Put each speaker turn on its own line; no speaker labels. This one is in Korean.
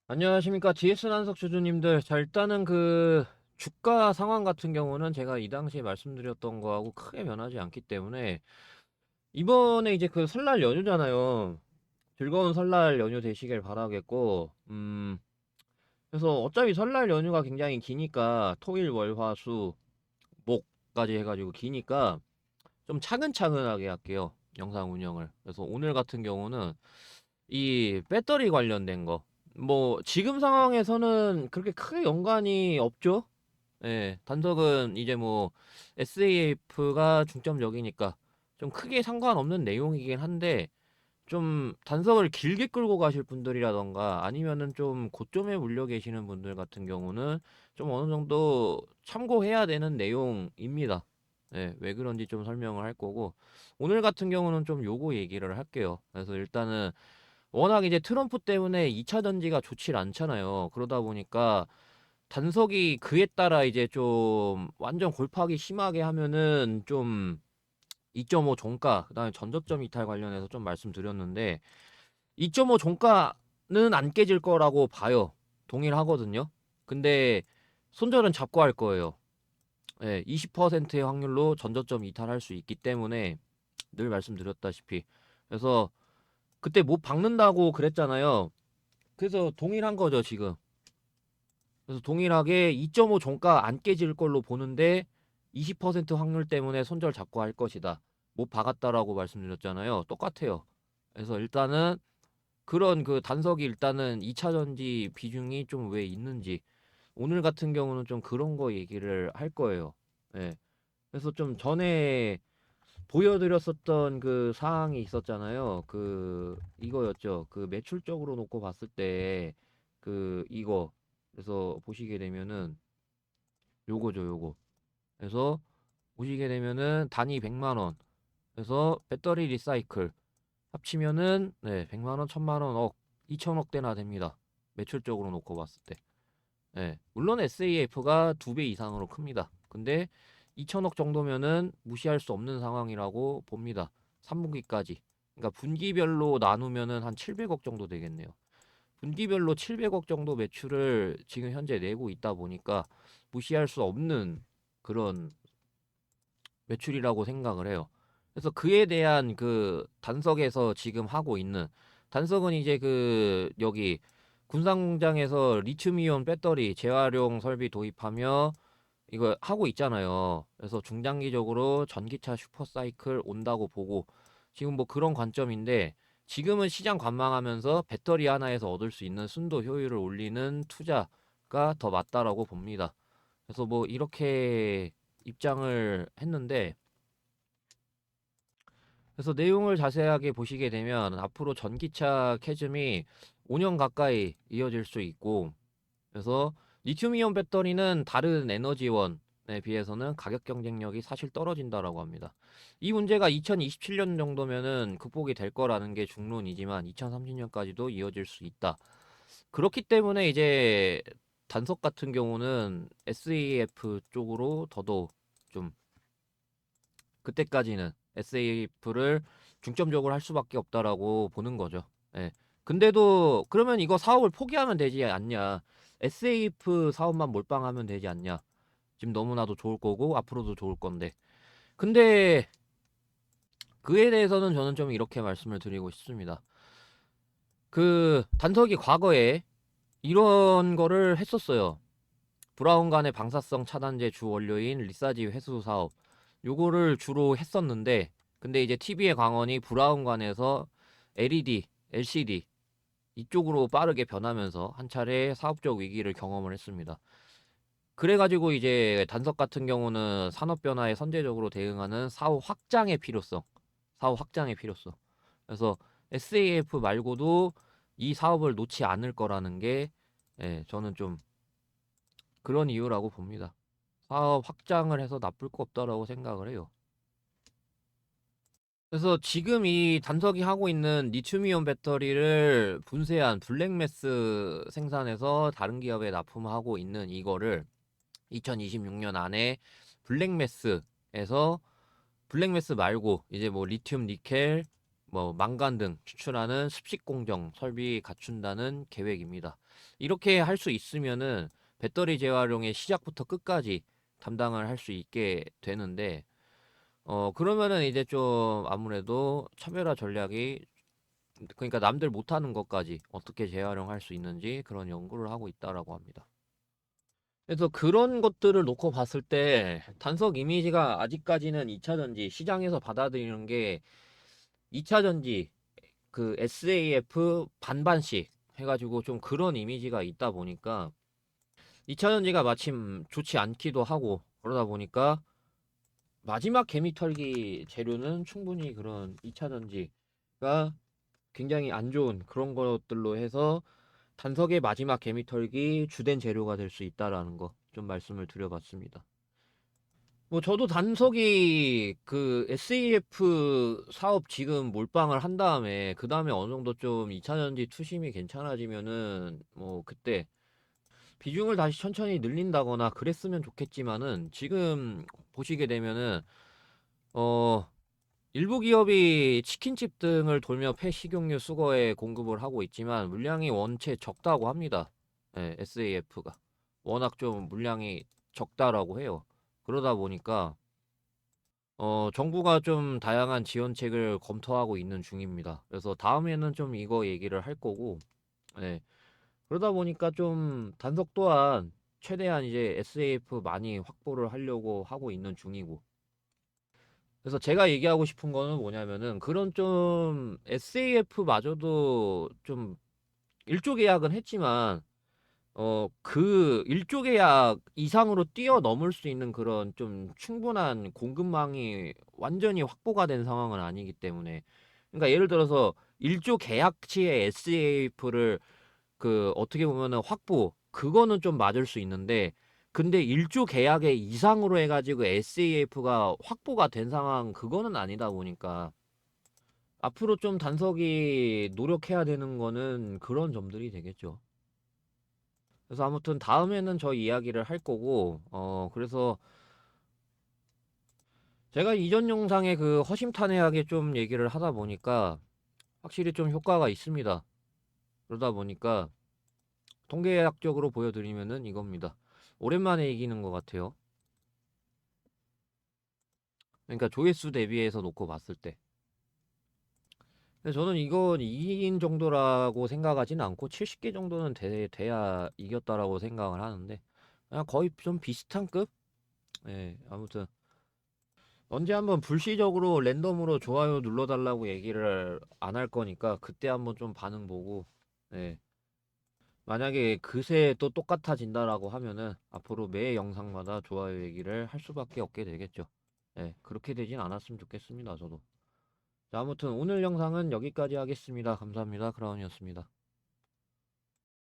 안녕하십니까. GS 난석 주주님들. 자, 일단은 주가 상황 같은 경우는 제가 이 당시에 말씀드렸던 거하고 크게 변하지 않기 때문에 이번에 이제 설날 연휴잖아요. 즐거운 설날 연휴 되시길 바라겠고, 그래서 어차피 설날 연휴가 굉장히 기니까 토일 월 화 수 목까지 해가지고 기니까 좀 차근차근하게 할게요. 영상 운영을. 그래서 오늘 같은 경우는 이 배터리 관련된 거. 뭐 지금 상황에서는 그렇게 크게 연관이 없죠. 예, 단석은 이제 뭐 SAF가 중점적이니까 좀 크게 상관없는 내용이긴 한데 좀 단석을 길게 끌고 가실 분들이라던가 아니면은 좀 고점에 물려 계시는 분들 같은 경우는 좀 어느 정도 참고해야 되는 내용입니다. 예, 왜 그런지 좀 설명을 할 거고 오늘 같은 경우는 좀 요거 얘기를 할게요. 그래서 일단은 워낙 이제 트럼프 때문에 2차 전지가 좋질 않잖아요. 그러다 보니까 단석이 그에 따라 이제 좀 완전 골프하기 심하게 하면은 좀 2.5 종가, 그다음에 전저점 이탈 관련해서 좀 말씀드렸는데 2.5 종가는 안 깨질 거라고 봐요. 동일하거든요. 근데 손절은 잡고 할 거예요. 예, 20%의 확률로 전저점 이탈할 수 있기 때문에 늘 말씀드렸다시피 그래서 그때 못 박는다고 그랬잖아요. 그래서 동일한 거죠, 지금. 그래서 동일하게 2.5 종가 안 깨질 걸로 보는데 20% 확률 때문에 손절 잡고 할 것이다. 못 박았다라고 말씀드렸잖아요. 똑같아요. 그래서 일단은 그런 단석이 일단은 2차 전지 비중이 좀 왜 있는지 오늘 같은 경우는 좀 그런 거 얘기를 할 거예요. 예. 그래서 좀 전에 보여드렸었던 그 사항이 있었잖아요. 이거였죠. 매출적으로 놓고 봤을 때 이거 그래서 보시게 되면은 요거죠, 요거. 그래서 보시게 되면은 단위 100만 원. 그래서 배터리 리사이클 합치면은 네, 100만 원, 1000만 원, 억, 2천억 대나 됩니다. 매출적으로 놓고 봤을 때. 네. 물론 SAF가 2배 이상으로 큽니다. 근데 2천억 정도면은 무시할 수 없는 상황이라고 봅니다. 3분기까지. 그러니까 분기별로 나누면은 한 700억 정도 되겠네요. 분기별로 700억 정도 매출을 지금 현재 내고 있다 보니까 무시할 수 없는 그런 매출이라고 생각을 해요. 그래서 그에 대한 단석에서 지금 하고 있는 단석은 이제 여기 군산공장에서 리튬이온 배터리 재활용 설비 도입하며 이거 하고 있잖아요. 그래서 중장기적으로 전기차 슈퍼사이클 온다고 보고 지금 뭐 그런 관점인데 지금은 시장 관망하면서 배터리 하나에서 얻을 수 있는 순도 효율을 올리는 투자가 더 맞다라고 봅니다. 그래서 뭐 이렇게 입장을 했는데 그래서 내용을 자세하게 보시게 되면 앞으로 전기차 캐즘이 5년 가까이 이어질 수 있고 그래서 리튬이온 배터리는 다른 에너지원에 비해서는 가격 경쟁력이 사실 떨어진다라고 합니다. 이 문제가 2027년 정도면은 극복이 될 거라는 게 중론이지만 2030년까지도 이어질 수 있다. 그렇기 때문에 이제 단석 같은 경우는 SAF 쪽으로 더더욱 좀 그때까지는 SAF를 중점적으로 할 수밖에 없다라고 보는 거죠. 예. 근데도 그러면 이거 사업을 포기하면 되지 않냐? SAF 사업만 몰빵하면 되지 않냐? 지금 너무나도 좋을 거고 앞으로도 좋을 건데. 근데 그에 대해서는 저는 좀 이렇게 말씀을 드리고 싶습니다. 단석이 과거에 이런 거를 했었어요. 브라운관의 방사성 차단제 주 원료인 리사지 회수 사업 요거를 주로 했었는데 근데 이제 TV의 광원이 브라운관에서 LED, LCD 이쪽으로 빠르게 변하면서 한 차례 사업적 위기를 경험을 했습니다. 그래가지고 이제 단석 같은 경우는 산업 변화에 선제적으로 대응하는 사업 확장의 필요성. 그래서 SAF 말고도 이 사업을 놓지 않을 거라는 게 저는 좀 그런 이유라고 봅니다. 사업 확장을 해서 나쁠 거 없다라고 생각을 해요. 그래서 지금 이 단석이 하고 있는 리튬이온 배터리를 분쇄한 블랙매스 생산해서 다른 기업에 납품하고 있는 이거를 2026년 안에 블랙매스에서 블랙매스 말고 이제 뭐 리튬 니켈 뭐 망간 등 추출하는 습식 공정 설비 갖춘다는 계획입니다. 이렇게 할 수 있으면은 배터리 재활용의 시작부터 끝까지 담당을 할 수 있게 되는데 그러면은 이제 좀 아무래도 차별화 전략이, 그러니까 남들 못하는 것까지 어떻게 재활용할 수 있는지 그런 연구를 하고 있다라고 합니다. 그래서 그런 것들을 놓고 봤을 때 단속 이미지가 아직까지는 2차전지 시장에서 받아들이는 게 2차전지 그 SAF 반반씩 해가지고 좀 그런 이미지가 있다 보니까 2차전지가 마침 좋지 않기도 하고, 그러다 보니까 마지막 개미털기 재료는 충분히 그런 2차전지가 굉장히 안 좋은 그런 것들로 해서 단석의 마지막 개미털기 주된 재료가 될 수 있다라는 거 좀 말씀을 드려봤습니다. 뭐 저도 단석이 그 SAF 사업 지금 몰빵을 한 다음에 그 다음에 어느 정도 좀 2차전지 투심이 괜찮아지면은 뭐 그때 비중을 다시 천천히 늘린다거나 그랬으면 좋겠지만은, 지금 보시게 되면은 어 일부 기업이 치킨집 등을 돌며 폐식용유 수거에 공급을 하고 있지만 물량이 원체 적다고 합니다. 네, SAF가 워낙 좀 물량이 적다라고 해요. 그러다 보니까 정부가 좀 다양한 지원책을 검토하고 있는 중입니다. 그래서 다음에는 좀 이거 얘기를 할 거고, 네. 그러다 보니까 좀 단속 또한 최대한 이제 SAF 많이 확보를 하려고 하고 있는 중이고. 그래서 제가 얘기하고 싶은 거는 뭐냐면은 그런 좀 SAF마저도 좀 일조 계약은 했지만 그 일조 계약 이상으로 뛰어넘을 수 있는 그런 좀 충분한 공급망이 완전히 확보가 된 상황은 아니기 때문에, 그러니까 예를 들어서 일조 계약치의 SAF를 그 어떻게 보면은 확보 그거는 좀 맞을 수 있는데, 근데 1조 계약의 이상으로 해가지고 SAF가 확보가 된 상황 그거는 아니다 보니까 앞으로 좀 단석이 노력해야 되는 거는 그런 점들이 되겠죠. 그래서 아무튼 다음에는 저 이야기를 할 거고, 그래서 제가 이전 영상에 그 허심탄회하게 좀 얘기를 하다 보니까 확실히 좀 효과가 있습니다. 그러다 보니까 통계학적으로 보여드리면은 이겁니다. 오랜만에 이기는 것 같아요. 그러니까 조회수 대비해서 놓고 봤을 때. 근데 저는 이건 이긴 정도라고 생각하진 않고 70개 정도는 돼야 이겼다라고 생각을 하는데, 그냥 거의 좀 비슷한 급? 예, 아무튼 언제 한번 불시적으로 랜덤으로 좋아요 눌러달라고 얘기를 안 할 거니까 그때 한번 좀 반응 보고, 예, 만약에 그새 또 똑같아진다라고 하면은 앞으로 매 영상마다 좋아요 얘기를 할 수밖에 없게 되겠죠. 예, 그렇게 되진 않았으면 좋겠습니다, 저도. 자, 아무튼 오늘 영상은 여기까지 하겠습니다. 감사합니다. 크라운이었습니다.